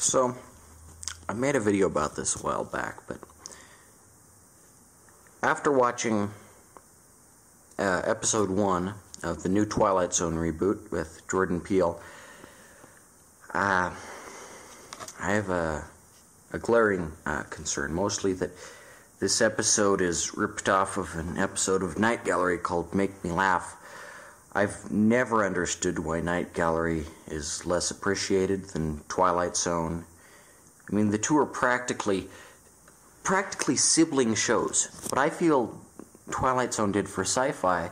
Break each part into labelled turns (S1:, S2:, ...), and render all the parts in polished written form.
S1: So, I made a video about this a while back, but after watching episode 1 of the new Twilight Zone reboot with Jordan Peele, I have a glaring concern, mostly that this episode is ripped off of an episode of Night Gallery called Make Me Laugh. I've never understood why Night Gallery is less appreciated than Twilight Zone. I mean, the two are practically sibling shows. What I feel Twilight Zone did for sci-fi,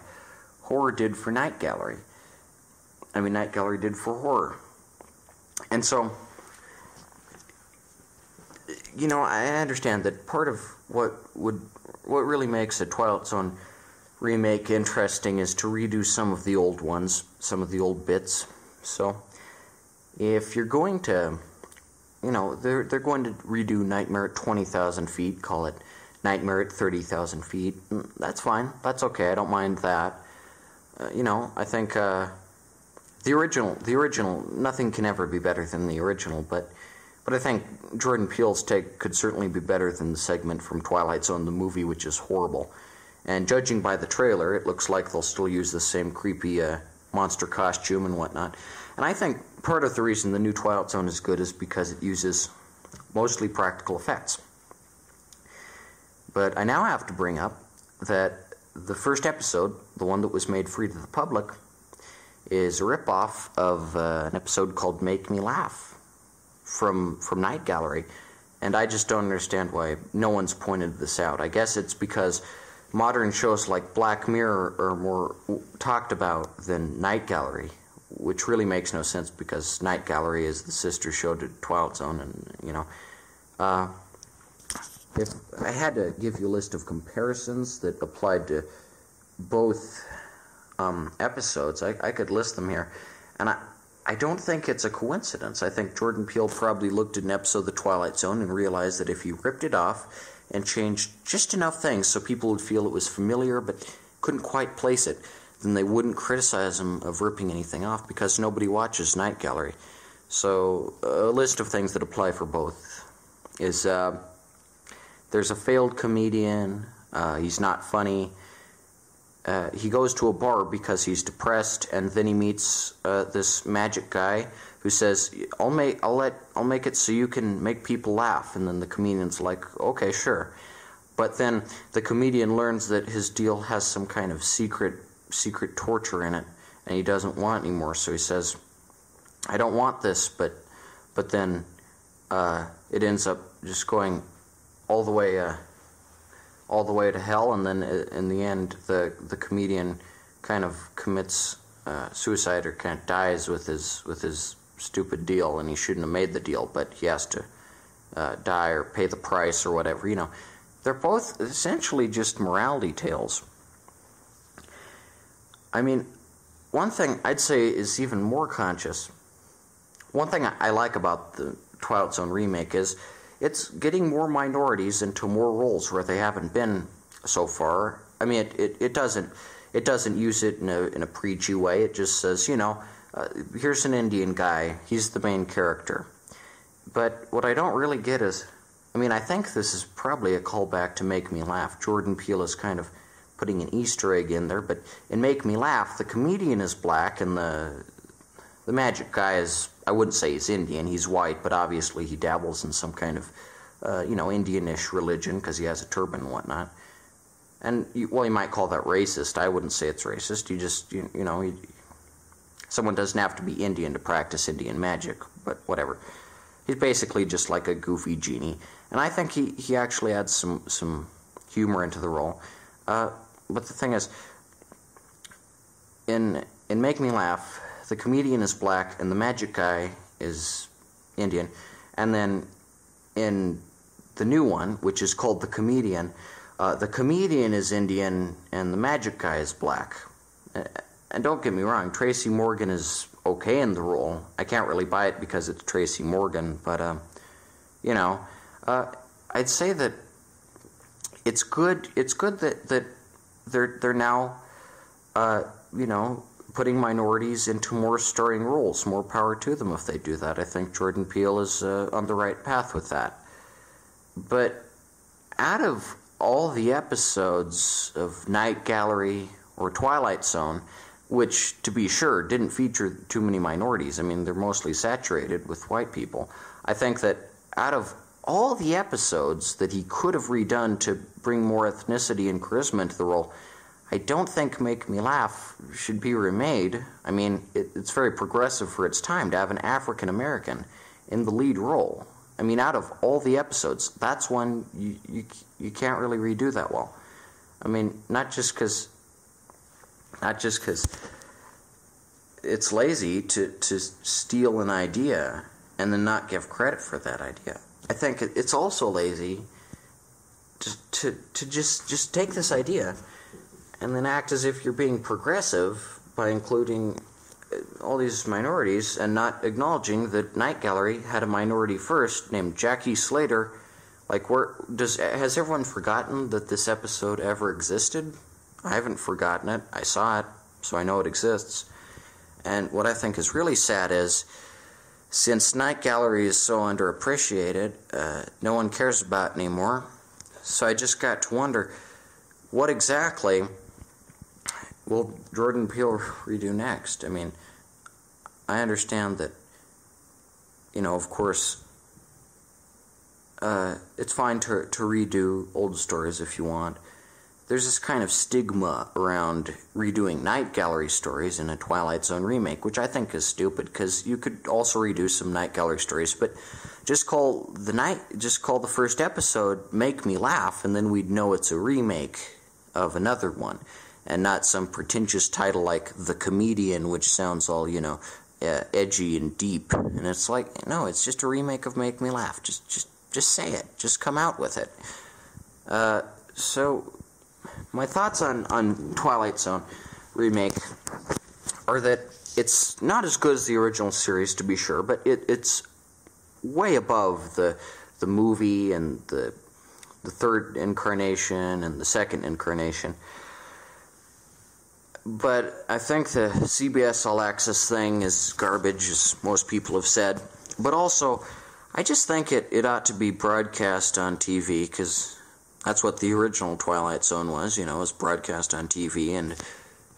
S1: horror did for Night Gallery. I mean, Night Gallery did for horror. And so, you know, I understand that part of what really makes a Twilight Zone remake interesting is to redo some of the old ones, some of the old bits. So, if you're going to, you know, they're going to redo Nightmare at 20,000 feet, call it Nightmare at 30,000 feet. That's fine. That's okay. I don't mind that. You know, I think the original, nothing can ever be better than the original, but I think Jordan Peele's take could certainly be better than the segment from Twilight Zone, the movie, which is horrible. And judging by the trailer, it looks like they'll still use the same creepy monster costume and whatnot. And I think part of the reason the new Twilight Zone is good is because it uses mostly practical effects. But I now have to bring up that the first episode, the one that was made free to the public, is a ripoff of an episode called Make Me Laugh from Night Gallery. And I just don't understand why no one's pointed this out. I guess it's because modern shows like Black Mirror are more talked about than Night Gallery, which really makes no sense because Night Gallery is the sister show to Twilight Zone, and, you know. If I had to give you a list of comparisons that applied to both episodes, I could list them here. And I don't think it's a coincidence. I think Jordan Peele probably looked at an episode of The Twilight Zone and realized that if you ripped it off and changed just enough things so people would feel it was familiar but couldn't quite place it, then they wouldn't criticize him of ripping anything off because nobody watches Night Gallery. So a list of things that apply for both is there's a failed comedian, he's not funny, he goes to a bar because he's depressed, and then he meets this magic guy who says, I'll make it so you can make people laugh. And then the comedian's like, okay, sure. But then the comedian learns that his deal has some kind of secret torture in it, and he doesn't want it anymore. So he says, I don't want this, but then it ends up just going all the way to hell, and then in the end the comedian kind of commits suicide, or kind of dies with his stupid deal, and he shouldn't have made the deal, but he has to die or pay the price or whatever. You know, they're both essentially just morality tales. I mean, one thing I'd say is even more conscious. One thing I like about the Twilight Zone remake is it's getting more minorities into more roles where they haven't been so far. I mean, it doesn't use it in a preachy way. It just says, you know, here's an Indian guy. He's the main character. But what I don't really get is, I mean, I think this is probably a callback to Make Me Laugh. Jordan Peele is kind of putting an Easter egg in there. But in Make Me Laugh, the comedian is black, and the magic guy is, I wouldn't say he's Indian. He's white, but obviously he dabbles in some kind of, you know, Indianish religion because he has a turban and whatnot. And, well, you might call that racist. I wouldn't say it's racist. You just, you know, someone doesn't have to be Indian to practice Indian magic, but whatever. He's basically just like a goofy genie. And I think he actually adds some humor into the role. But the thing is, in Make Me Laugh, the comedian is black and the magic guy is Indian. And then in the new one, which is called The Comedian, the comedian is Indian and the magic guy is black. And don't get me wrong, Tracy Morgan is okay in the role. I can't really buy it because it's Tracy Morgan, but you know, I'd say that it's good that they're now you know, putting minorities into more starring roles. More power to them if they do that. I think Jordan Peele is on the right path with that. But out of all the episodes of Night Gallery or Twilight Zone, which, to be sure, didn't feature too many minorities. I mean, they're mostly saturated with white people. I think that out of all the episodes that he could have redone to bring more ethnicity and charisma into the role, I don't think Make Me Laugh should be remade. I mean, it's very progressive for its time to have an African American in the lead role. I mean, out of all the episodes, that's one you can't really redo that well. I mean, not just because it's lazy to steal an idea and then not give credit for that idea. I think it's also lazy to just take this idea and then act as if you're being progressive by including all these minorities and not acknowledging that Night Gallery had a minority first named Jackie Slater. Like, has everyone forgotten that this episode ever existed? I haven't forgotten it. I saw it, so I know it exists. And what I think is really sad is, since Night Gallery is so underappreciated, no one cares about it anymore. So I just got to wonder, what exactly will Jordan Peele redo next? I mean, I understand that, of course, it's fine to redo old stories if you want. There's this kind of stigma around redoing Night Gallery stories in a Twilight Zone remake, which I think is stupid, because you could also redo some Night Gallery stories, but just call the first episode Make Me Laugh, and then we'd know it's a remake of another one, and not some pretentious title like The Comedian, which sounds all, edgy and deep. And it's like, no, it's just a remake of Make Me Laugh. Just say it. Just come out with it. So my thoughts on Twilight Zone remake are that it's not as good as the original series, to be sure, but it's way above the movie and the third incarnation and the second incarnation. But I think the CBS All Access thing is garbage, as most people have said. But also, I just think it ought to be broadcast on TV, because that's what the original Twilight Zone was, was broadcast on TV. And,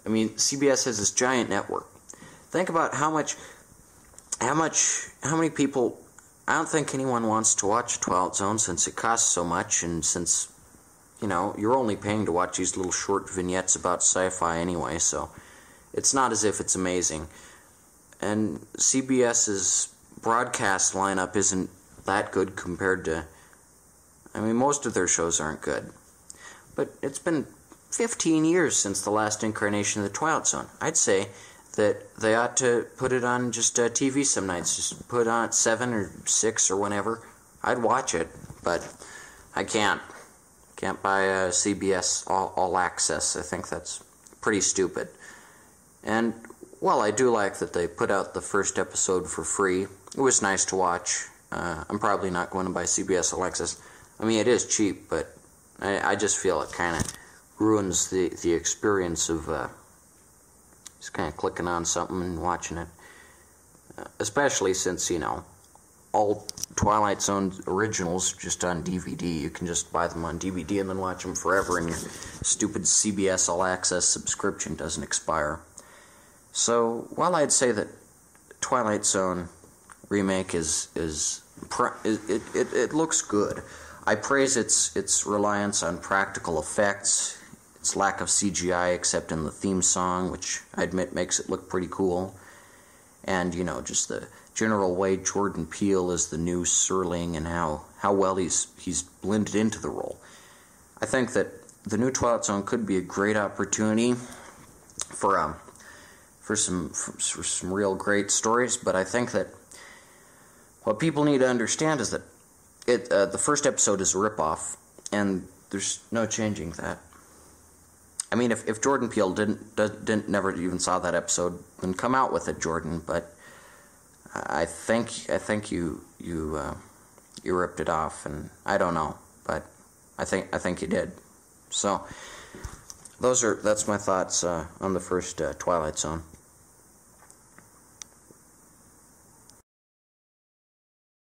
S1: I mean, CBS has this giant network. Think about how many people, I don't think anyone wants to watch Twilight Zone since it costs so much, and since, you're only paying to watch these little short vignettes about sci-fi anyway, so it's not as if it's amazing. And CBS's broadcast lineup isn't that good compared to, most of their shows aren't good. But it's been 15 years since the last incarnation of the Twilight Zone. I'd say that they ought to put it on just TV some nights. Just put it on at 7 or 6 or whenever. I'd watch it, but I can't. Can't buy a CBS All Access. I think that's pretty stupid. And, well, I do like that they put out the first episode for free. It was nice to watch. I'm probably not going to buy CBS All Access. It is cheap, but I just feel it kind of ruins the experience of just kind of clicking on something and watching it. Especially since, all Twilight Zone originals just on DVD. You can just buy them on DVD and then watch them forever, and your stupid CBS All Access subscription doesn't expire. So, while I'd say that Twilight Zone remake it looks good, I praise its reliance on practical effects, its lack of CGI except in the theme song, which I admit makes it look pretty cool, and, just the general way Jordan Peele is the new Serling and how well he's blended into the role. I think that the new Twilight Zone could be a great opportunity for some real great stories, but I think that what people need to understand is that the first episode is a ripoff, and there's no changing that. If Jordan Peele never even saw that episode, then come out with it, Jordan. But I think you ripped it off, and I don't know, but I think you did. So that's my thoughts on the first Twilight Zone.